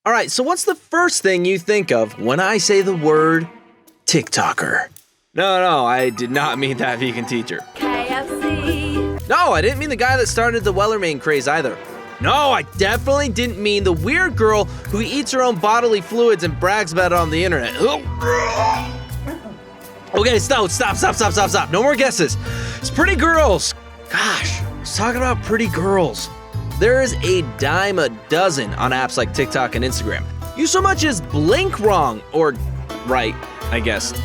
All right, so what's the first thing you think of when I say the word TikToker? No, I did not mean that vegan teacher. KFC. No, I didn't mean the guy that started the Wellerman craze either. No, I definitely didn't mean the weird girl who eats her own bodily fluids and brags about it on the internet. Okay, stop. No more guesses. It's pretty girls. Gosh, I was talking about pretty girls. There is a dime a dozen on apps like TikTok and Instagram. You so much as blink wrong, or right, I guess.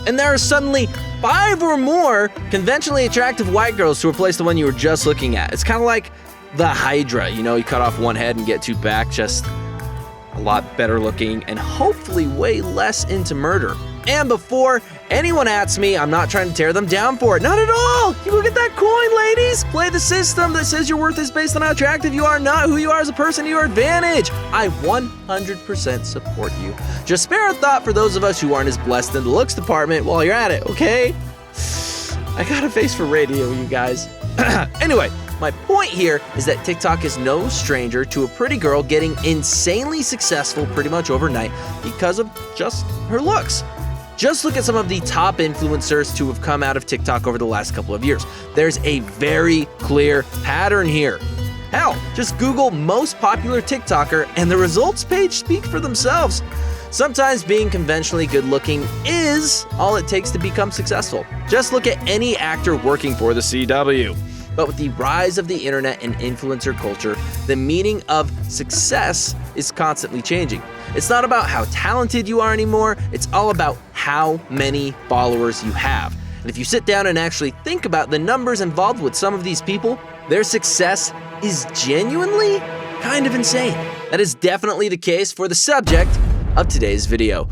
And there are suddenly 5 or more conventionally attractive white girls to replace the one you were just looking at. It's kind of like the Hydra, you cut off one head and get 2 back, just a lot better looking and hopefully way less into murder. And before anyone asks me, I'm not trying to tear them down for it. Not at all. You go get that coin, ladies. Play the system that says your worth is based on how attractive you are, not who you are as a person to your advantage. I 100% support you. Just spare a thought for those of us who aren't as blessed in the looks department while you're at it, okay? I got a face for radio, you guys. Anyway, my point here is that TikTok is no stranger to a pretty girl getting insanely successful pretty much overnight because of just her looks. Just look at some of the top influencers to have come out of TikTok over the last couple of years. There's a very clear pattern here. Hell, just Google most popular TikToker and the results page speak for themselves. Sometimes being conventionally good looking is all it takes to become successful. Just look at any actor working for the CW. But with the rise of the internet and influencer culture, the meaning of success is constantly changing. It's not about how talented you are anymore, it's all about how many followers you have. And if you sit down and actually think about the numbers involved with some of these people, their success is genuinely kind of insane. That is definitely the case for the subject of today's video.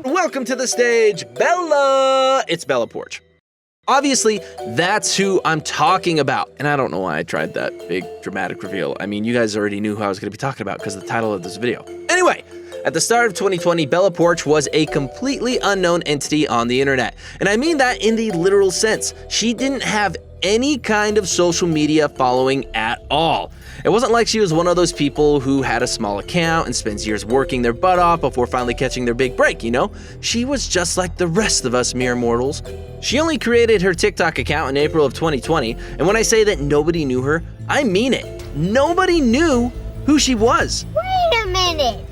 Welcome to the stage, Bella! It's bellapoarch. Obviously, that's who I'm talking about. And I don't know why I tried that big dramatic reveal. I mean, you guys already knew who I was going to be talking about because of the title of this video. Anyway, at the start of 2020, bellapoarch was a completely unknown entity on the internet. And I mean that in the literal sense. She didn't have any kind of social media following at all. It wasn't like she was one of those people who had a small account and spends years working their butt off before finally catching their big break, She was just like the rest of us mere mortals. She only created her TikTok account in April of 2020, and when I say that nobody knew her, I mean it. Nobody knew who she was. Wait a minute.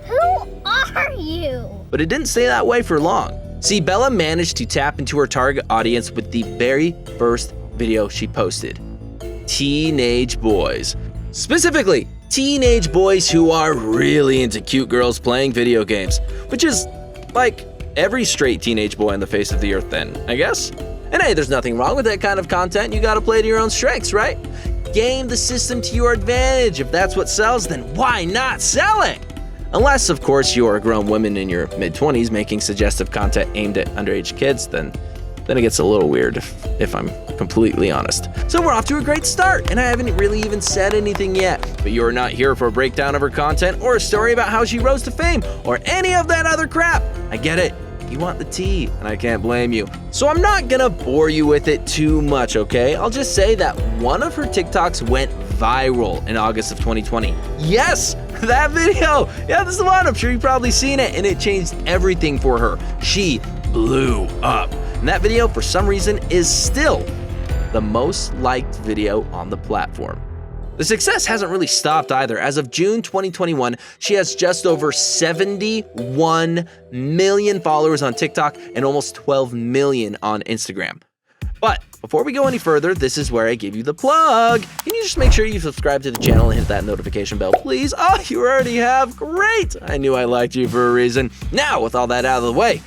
Who are you? But it didn't stay that way for long. See, Bella managed to tap into her target audience with the very first video she posted. Teenage boys. Specifically, teenage boys who are really into cute girls playing video games, which is like every straight teenage boy on the face of the earth then, I guess. And hey, there's nothing wrong with that kind of content. You gotta play to your own strengths, right? Game the system to your advantage. If that's what sells, then why not sell it? Unless, of course, you're a grown woman in your mid-20s making suggestive content aimed at underage kids, then it gets a little weird if I'm completely honest. So we're off to a great start, and I haven't really even said anything yet. But you're not here for a breakdown of her content or a story about how she rose to fame or any of that other crap. I get it. You want the tea, and I can't blame you. So I'm not gonna bore you with it too much, okay? I'll just say that one of her TikToks went viral in August of 2020. Yes, that video. Yeah, this is the one. I'm sure you've probably seen it, and it changed everything for her. She blew up. And that video, for some reason, is still the most liked video on the platform. The success hasn't really stopped either. As of June 2021, she has just over 71 million followers on TikTok and almost 12 million on Instagram. But before we go any further, this is where I give you the plug. Can you just make sure you subscribe to the channel and hit that notification bell, please? Oh, you already have? Great! I knew I liked you for a reason. Now, with all that out of the way,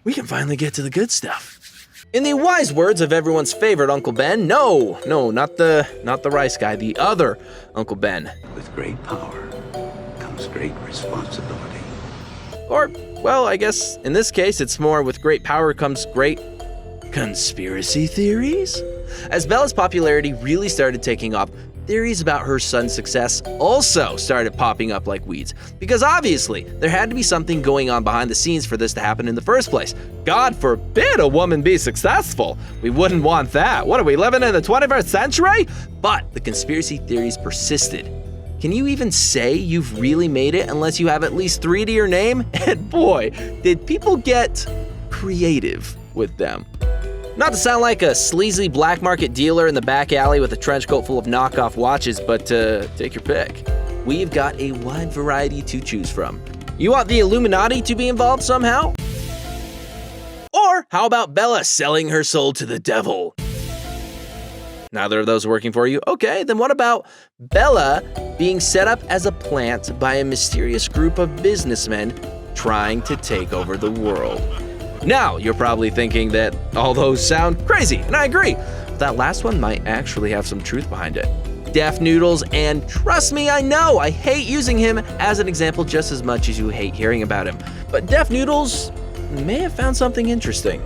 we can finally get to the good stuff. In the wise words of everyone's favorite Uncle Ben, no, not the rice guy, the other Uncle Ben. With great power comes great responsibility. Or, well, I guess in this case, it's more with great power comes great conspiracy theories. As Bella's popularity really started taking off, theories about her son's success also started popping up like weeds. Because obviously, there had to be something going on behind the scenes for this to happen in the first place. God forbid a woman be successful. We wouldn't want that. What are we, living in the 21st century? But the conspiracy theories persisted. Can you even say you've really made it unless you have at least 3 to your name? And boy, did people get creative with them. Not to sound like a sleazy black market dealer in the back alley with a trench coat full of knockoff watches, but take your pick. We've got a wide variety to choose from. You want the Illuminati to be involved somehow? Or how about Bella selling her soul to the devil? Neither of those working for you? Okay, then what about Bella being set up as a plant by a mysterious group of businessmen trying to take over the world? Now, you're probably thinking that all those sound crazy, and I agree. But that last one might actually have some truth behind it. Def Noodles, and trust me, I know, I hate using him as an example just as much as you hate hearing about him. But Def Noodles may have found something interesting.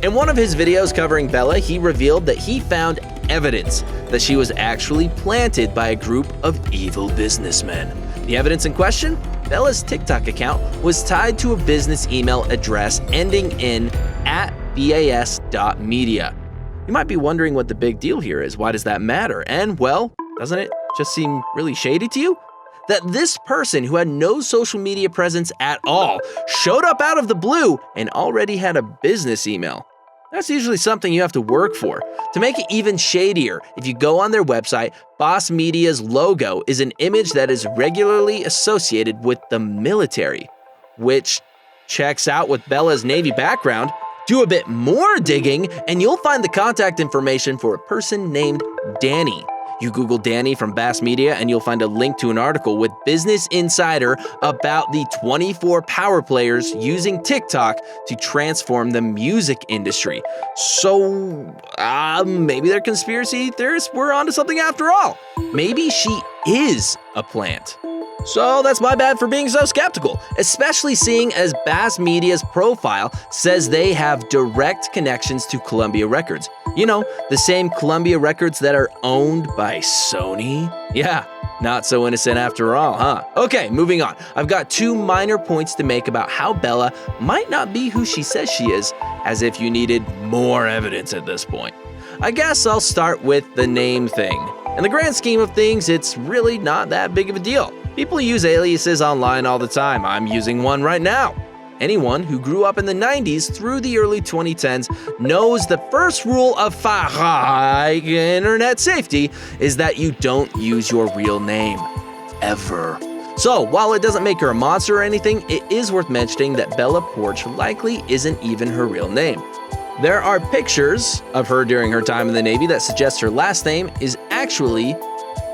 In one of his videos covering Bella, he revealed that he found evidence that she was actually planted by a group of evil businessmen. The evidence in question? Bella's TikTok account was tied to a business email address ending in @bas.media. You might be wondering what the big deal here is. Why does that matter? And well, doesn't it just seem really shady to you? That this person who had no social media presence at all showed up out of the blue and already had a business email. That's usually something you have to work for. To make it even shadier, if you go on their website, Boss Media's logo is an image that is regularly associated with the military, which checks out with Bella's Navy background. Do a bit more digging, and you'll find the contact information for a person named Danny. You Google Danny from Bass Media and you'll find a link to an article with Business Insider about the 24 power players using TikTok to transform the music industry. So, maybe their conspiracy theorists were onto something after all. Maybe she is a plant. So that's my bad for being so skeptical, especially seeing as Bass Media's profile says they have direct connections to Columbia Records. You know, the same Columbia Records that are owned by Sony? Yeah, not so innocent after all, huh? Okay, moving on. I've got 2 minor points to make about how Bella might not be who she says she is, as if you needed more evidence at this point. I guess I'll start with the name thing. In the grand scheme of things, it's really not that big of a deal. People use aliases online all the time. I'm using one right now. Anyone who grew up in the 90s through the early 2010s knows the first rule of internet safety is that you don't use your real name. Ever. So, while it doesn't make her a monster or anything, it is worth mentioning that bellapoarch likely isn't even her real name. There are pictures of her during her time in the Navy that suggest her last name is actually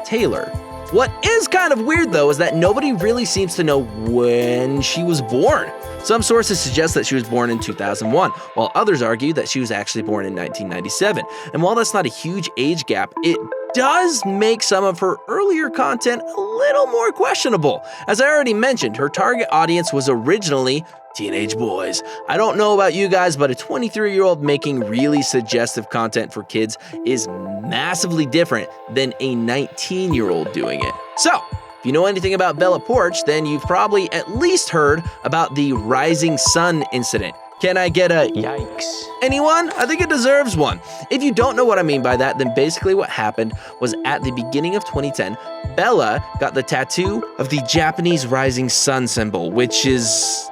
Taylor. What is kind of weird though is that nobody really seems to know when she was born. Some sources suggest that she was born in 2001, while others argue that she was actually born in 1997. And while that's not a huge age gap, it does make some of her earlier content a little more questionable. As I already mentioned, her target audience was originally teenage boys. I don't know about you guys, but a 23-year-old making really suggestive content for kids is massively different than a 19-year-old doing it. So, if you know anything about bellapoarch, then you've probably at least heard about the rising sun incident. Can I get a yikes? Anyone? I think it deserves one. If you don't know what I mean by that, then basically what happened was at the beginning of 2010, Bella got the tattoo of the Japanese rising sun symbol, which is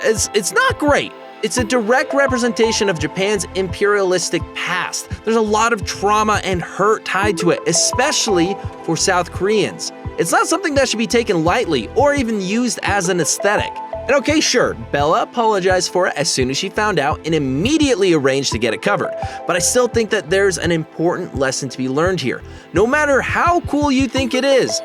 it's not great. It's a direct representation of Japan's imperialistic past. There's a lot of trauma and hurt tied to it, especially for South Koreans. It's not something that should be taken lightly or even used as an aesthetic. And okay, sure, Bella apologized for it as soon as she found out and immediately arranged to get it covered. But I still think that there's an important lesson to be learned here. No matter how cool you think it is,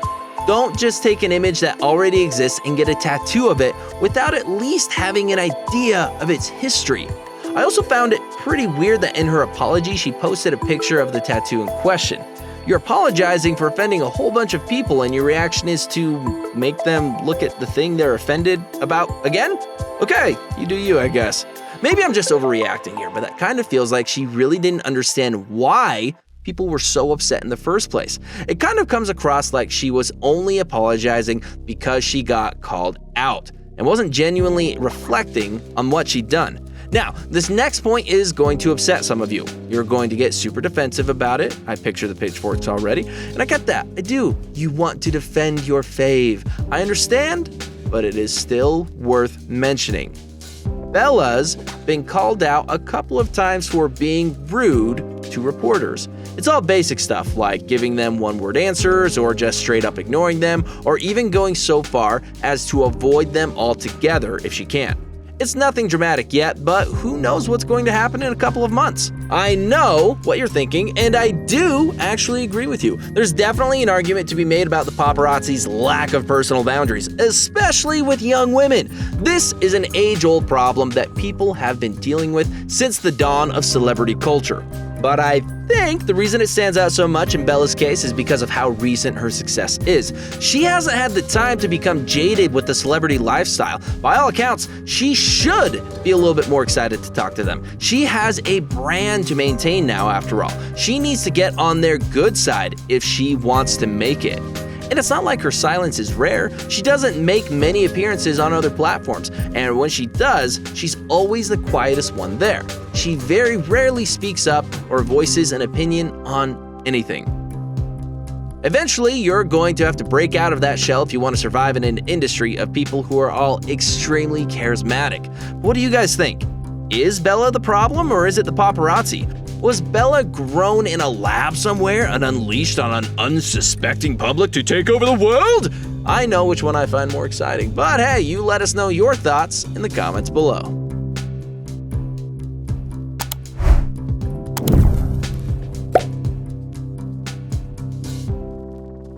don't just take an image that already exists and get a tattoo of it without at least having an idea of its history. I also found it pretty weird that in her apology, she posted a picture of the tattoo in question. You're apologizing for offending a whole bunch of people and your reaction is to make them look at the thing they're offended about again? Okay, you do you, I guess. Maybe I'm just overreacting here, but that kind of feels like she really didn't understand why people were so upset in the first place. It kind of comes across like she was only apologizing because she got called out and wasn't genuinely reflecting on what she'd done. Now, this next point is going to upset some of you. You're going to get super defensive about it. I picture the pitchforks already, and I get that. I do. You want to defend your fave. I understand, but it is still worth mentioning. Bella's been called out a couple of times for being rude to reporters. It's all basic stuff like giving them one-word answers or just straight up ignoring them, or even going so far as to avoid them altogether if she can. It's nothing dramatic yet, but who knows what's going to happen in a couple of months. I know what you're thinking, and I do actually agree with you. There's definitely an argument to be made about the paparazzi's lack of personal boundaries, especially with young women. This is an age-old problem that people have been dealing with since the dawn of celebrity culture. But I think the reason it stands out so much in Bella's case is because of how recent her success is. She hasn't had the time to become jaded with the celebrity lifestyle. By all accounts, she should be a little bit more excited to talk to them. She has a brand to maintain now, after all. She needs to get on their good side if she wants to make it. And it's not like her silence is rare. She doesn't make many appearances on other platforms, and when she does, she's always the quietest one there. She very rarely speaks up or voices an opinion on anything. Eventually, you're going to have to break out of that shell if you want to survive in an industry of people who are all extremely charismatic. What do you guys think? Is Bella the problem, or is it the paparazzi? Was Bella grown in a lab somewhere and unleashed on an unsuspecting public to take over the world? I know which one I find more exciting, but hey, you let us know your thoughts in the comments below.